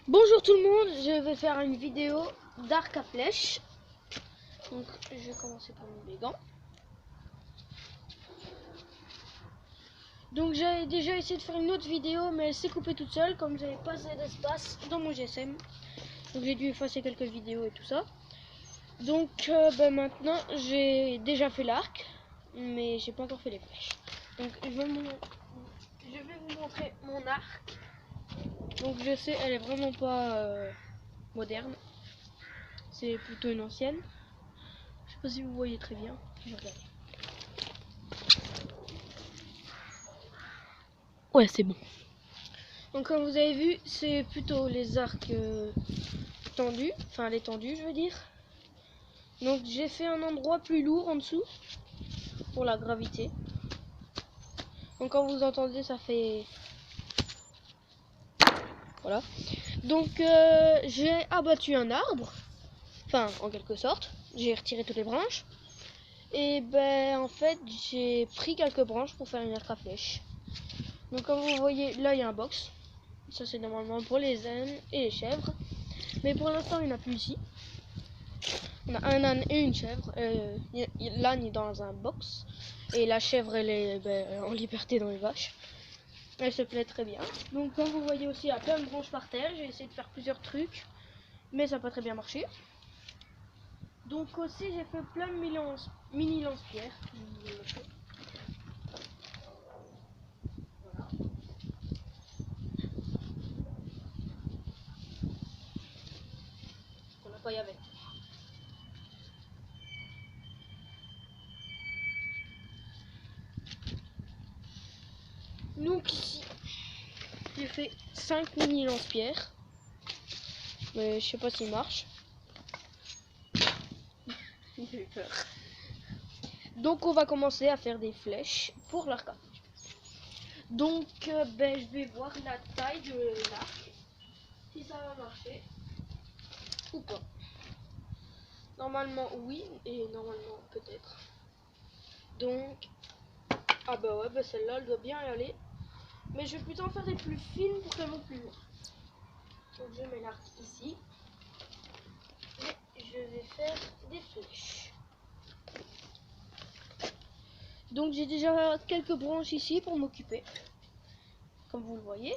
Bonjour tout le monde, je vais faire une vidéo d'arc à flèche. Donc je vais commencer par mes gants. Donc j'avais déjà essayé de faire une autre vidéo mais elle s'est coupée toute seule comme j'avais pas assez d'espace dans mon GSM. Donc j'ai dû effacer quelques vidéos et tout ça. Donc maintenant j'ai déjà fait l'arc mais j'ai pas encore fait les flèches. Donc je vais vous montrer mon arc. Donc je sais elle est vraiment pas moderne. C'est plutôt une ancienne. Je sais pas si vous voyez très bien. Je vais regarder. Ouais, c'est bon. Donc comme vous avez vu, c'est plutôt les arcs tendus, enfin les tendus je veux dire. Donc j'ai fait un endroit plus lourd en dessous pour la gravité. Donc quand vous entendez, ça fait voilà. Donc j'ai abattu un arbre, enfin en quelque sorte. J'ai retiré toutes les branches. Et ben en fait j'ai pris quelques branches pour faire une arc à flèche. Donc comme vous voyez là il y a un box. Ça c'est normalement pour les ânes et les chèvres. Mais pour l'instant il n'y en a plus ici. On a un âne et une chèvre. L'âne est dans un box. Et la chèvre elle est en liberté dans les vaches. Elle se plaît très bien. Donc comme vous voyez aussi il y a plein de branches par terre. J'ai essayé de faire plusieurs trucs. Mais ça n'a pas très bien marché. Donc aussi j'ai fait plein de mini lance-pierres. Voilà. On n'a pas y avec. Donc ici j'ai fait 5 mini lance-pierres. Mais je sais pas s'il marche. J'ai eu peur. Donc on va commencer à faire des flèches pour l'arc à flèche. Donc je vais voir la taille de l'arc, si ça va marcher ou pas. Normalement oui et normalement peut-être. Donc ah bah ouais, celle-là elle doit bien y aller. Mais je vais plutôt en faire des plus fines pour qu'elles vont plus loin. Donc je mets l'arc ici et je vais faire des flèches. Donc j'ai déjà quelques branches ici pour m'occuper, comme vous le voyez.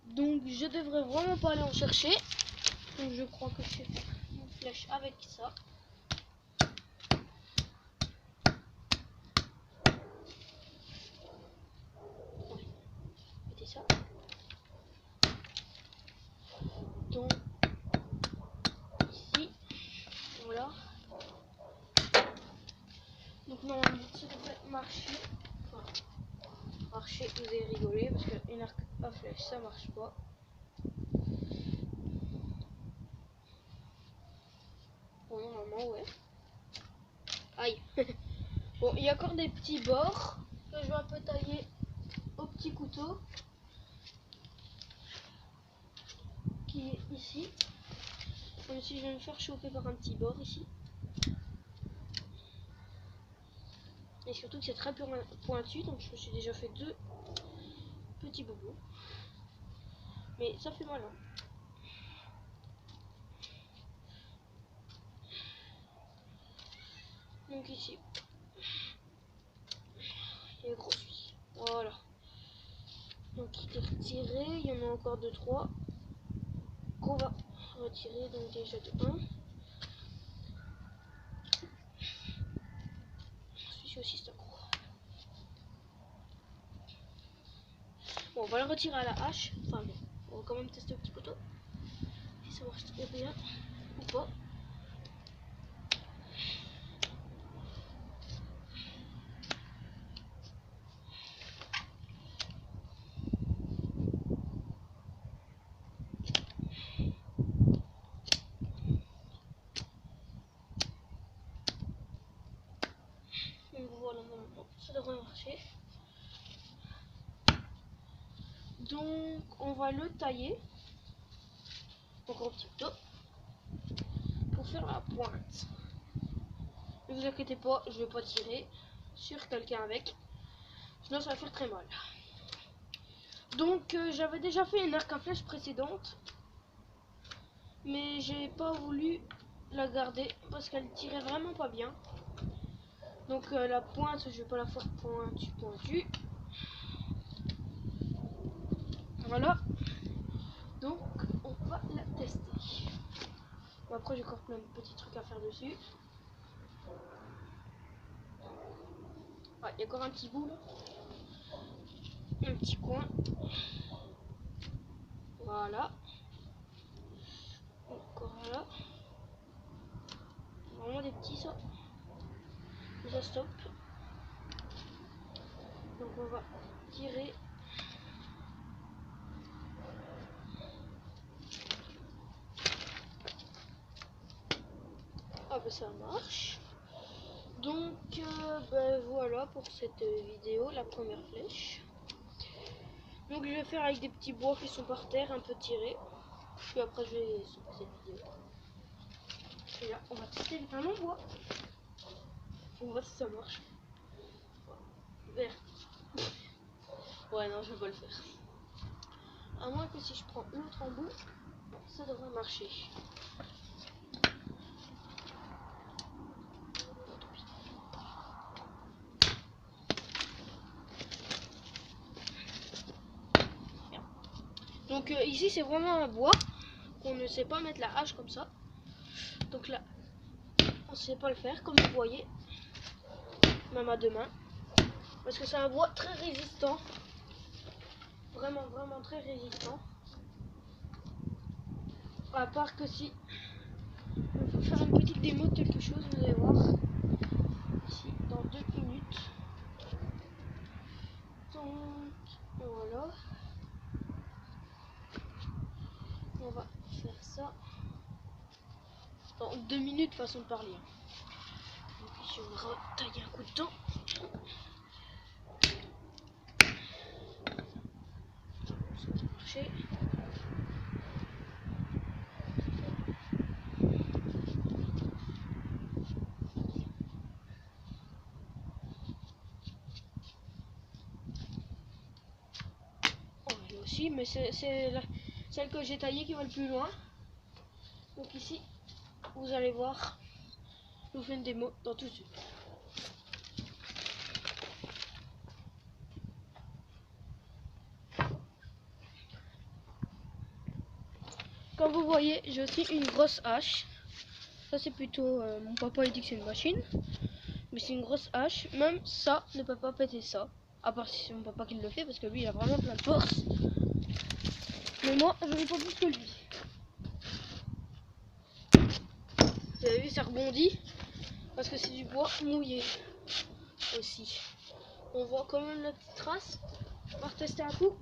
Donc je devrais vraiment pas aller en chercher. Donc je crois que je vais faire une flèche avec ça. Ouais, mettez ça. Donc ici, voilà. Donc normalement ça devrait marcher. Enfin, marcher, vous allez rigoler parce qu'une arc à flèche ça marche pas. Bon normalement ouais. Aïe. Bon, il y a encore des petits bords que je vais un peu tailler au petit couteau qui est ici. Comme si je vais me faire chauffer par un petit bord ici. Et surtout que c'est très pointu, donc je me suis déjà fait 2 petits bobos. Mais ça fait mal hein. Donc ici, il est gros celui. Voilà. Donc il est retiré, il y en a encore 2-3 qu'on va retirer, donc déjà de 1. Celui-ci aussi c'est un gros. Bon, on va le retirer à la hache. Enfin bon, on va quand même tester au petit couteau. Si ça marche très bien ou pas. Donc voilà, normalement ça devrait marcher. Donc on va le tailler. Encore un petit couteau. Pour faire la pointe. Ne vous inquiétez pas, je vais pas tirer sur quelqu'un avec. Sinon ça va faire très mal. Donc j'avais déjà fait une arc à flèche précédente, mais j'ai pas voulu la garder parce qu'elle tirait vraiment pas bien. Donc la pointe, je vais pas la faire pointue. Voilà. Donc on va la tester. Bon, après j'ai encore plein de petits trucs à faire dessus. Ah, il y a encore un petit bout là. Un petit coin. Voilà. Encore là. Vraiment des petits ça. Ça stop. Donc on va tirer. Ah bah ça marche. Donc ben voilà pour cette vidéo, la première flèche. Donc je vais faire avec des petits bois qui sont par terre, un peu tirés. Puis après je vais stopper cette vidéo. Et là on va tester avec un long bois. On voit si ça marche. Vert. Ouais non je vais pas le faire. À moins que si je prends l'autre en bout, ça devrait marcher. Donc ici c'est vraiment un bois qu'on ne sait pas mettre la hache comme ça. Donc là on sait pas le faire comme vous voyez, même à deux mains, parce que c'est un bois très résistant, vraiment très résistant. À part que si il faut faire une petite démo de quelque chose, vous allez voir ici dans 2 minutes. Donc voilà, on va faire ça dans 2 minutes façon de parler. Donc ici on va tailler un coup de temps. Ça va marcher. Aussi, mais c'est celle que j'ai taillée qui va le plus loin. Donc ici vous allez voir, je vous fais une démo dans tout de suite. Comme vous voyez, j'ai aussi une grosse hache. Ça c'est plutôt mon papa il dit que c'est une machine, mais c'est une grosse hache. Même ça ne peut pas péter ça, à part si c'est mon papa qui le fait, parce que lui il a vraiment plein de force. Mais moi je n'ai pas plus que lui. Vous avez vu, ça rebondit parce que c'est du bois mouillé aussi. On voit quand même la petite trace. On va retester un coup.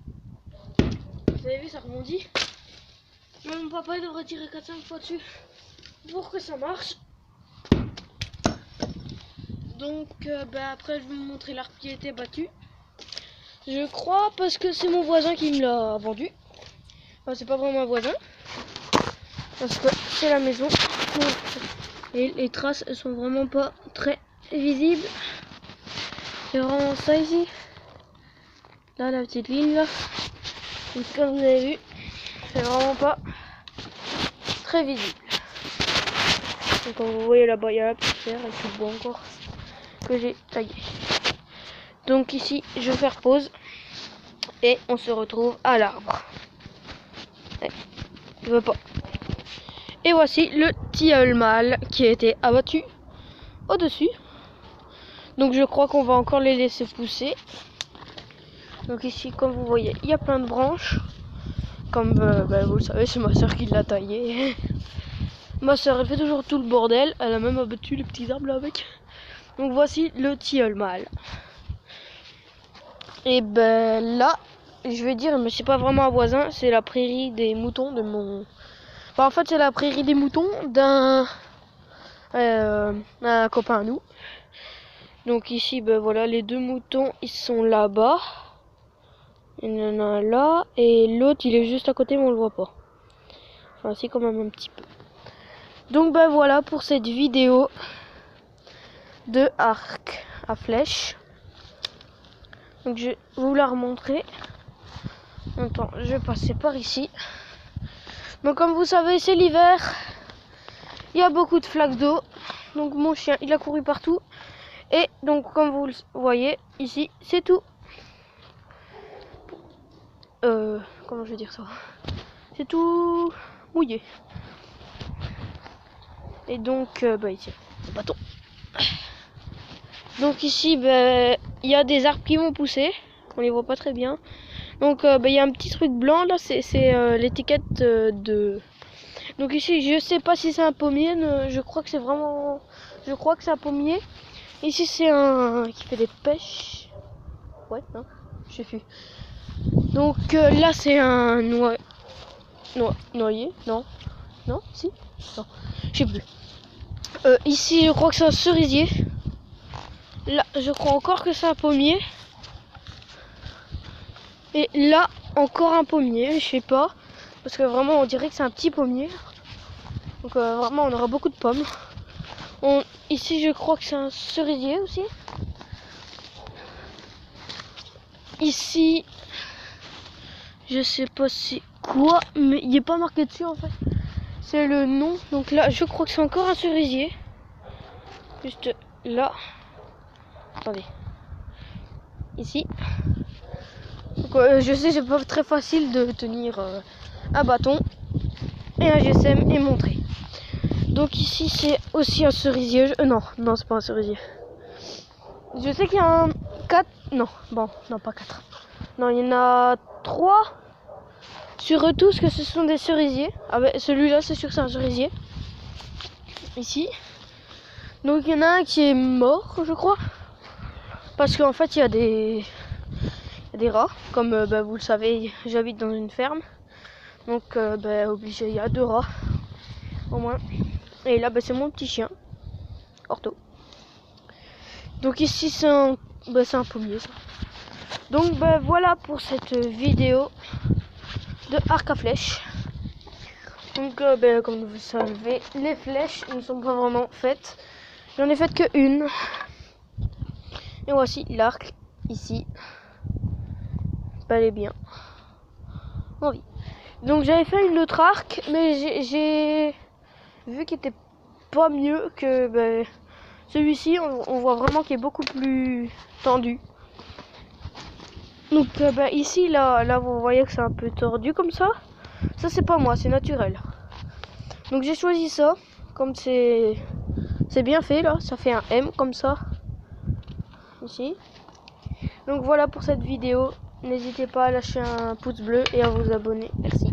Vous avez vu, ça rebondit. Même mon papa il devrait tirer 4-5 fois dessus pour que ça marche. Donc après je vais vous montrer l'arc qui a été battu. Je crois parce que c'est mon voisin qui me l'a vendu. Enfin c'est pas vraiment un voisin, parce que c'est la maison. Et les traces elles sont vraiment pas très visibles. C'est vraiment ça ici. Là la petite ligne là. Donc, comme vous avez vu, c'est vraiment pas très visible. Donc comme vous voyez là-bas il y a la petite terre et tout le bois encore que j'ai taillé. Donc ici je vais faire pause et on se retrouve à l'arbre. Je veux pas. Et voici le tilleul mâle qui a été abattu au-dessus. Donc je crois qu'on va encore les laisser pousser. Donc ici comme vous voyez il y a plein de branches. Comme vous le savez, c'est ma soeur qui l'a taillé. Ma soeur elle fait toujours tout le bordel. Elle a même abattu les petits arbres là avec. Donc voici le tilleul mâle. Et là, je vais dire, mais c'est pas vraiment un voisin, c'est la prairie des moutons de mon... Enfin, en fait, c'est la prairie des moutons d'un un copain à nous. Donc ici, voilà, les 2 moutons, ils sont là-bas. Il y en a un là, et l'autre, il est juste à côté, mais on le voit pas. Enfin, si, quand même un petit peu. Donc, voilà pour cette vidéo de arc à flèche. Donc, je vais vous la remontrer. Attends, je vais passer par ici. Donc comme vous savez, c'est l'hiver. Il y a beaucoup de flaques d'eau. Donc mon chien, il a couru partout. Et donc comme vous le voyez, ici, c'est tout. Comment je vais dire ça? C'est tout mouillé. Et donc, ici, le bâton. Donc ici, il y a des arbres qui vont pousser. On les voit pas très bien. Donc il y a un petit truc blanc là, c'est l'étiquette de... Donc ici, je sais pas si c'est un pommier, je crois que c'est vraiment... Je crois que c'est un pommier. Ici, c'est un qui fait des pêches. Ouais, non, je sais plus. Donc là, c'est un noyer. Non, non, si, non, je sais plus. Ici, je crois que c'est un cerisier. Là, je crois encore que c'est un pommier. Et là, encore un pommier, je sais pas. Parce que vraiment, on dirait que c'est un petit pommier. Donc vraiment, on aura beaucoup de pommes. Ici, je crois que c'est un cerisier aussi. Ici, je sais pas c'est quoi, mais il n'est pas marqué dessus en fait. C'est le nom. Donc là, je crois que c'est encore un cerisier. Juste là. Attendez. Ici. Donc, je sais, c'est pas très facile de tenir un bâton et un GSM et montrer. Donc ici, c'est aussi un cerisier. Non, c'est pas un cerisier. Je sais qu'il y a un 4. Non, pas 4. Non, il y en a 3 sur eux tous que ce sont des cerisiers. Ah ben, celui-là, c'est sûr que c'est un cerisier. Ici. Donc il y en a un qui est mort, je crois. Parce qu'en fait, il y a des rats. Comme vous le savez, j'habite dans une ferme. Donc obligé, il y a 2 rats au moins. Et là, c'est mon petit chien, Orto. Donc ici, c'est un pommier, ça. Donc voilà pour cette vidéo de arc à flèches. Donc comme vous savez, les flèches ne sont pas vraiment faites. J'en ai fait que une. Et voici l'arc ici. Elle est bien. Oui. Donc j'avais fait une autre arc, mais j'ai vu qu'il était pas mieux que celui-ci. On voit vraiment qu'il est beaucoup plus tendu. Donc ici là vous voyez que c'est un peu tordu comme ça. Ça c'est pas moi, c'est naturel. Donc j'ai choisi ça, comme c'est bien fait là, ça fait un M comme ça. Ici. Donc voilà pour cette vidéo. N'hésitez pas à lâcher un pouce bleu et à vous abonner. Merci.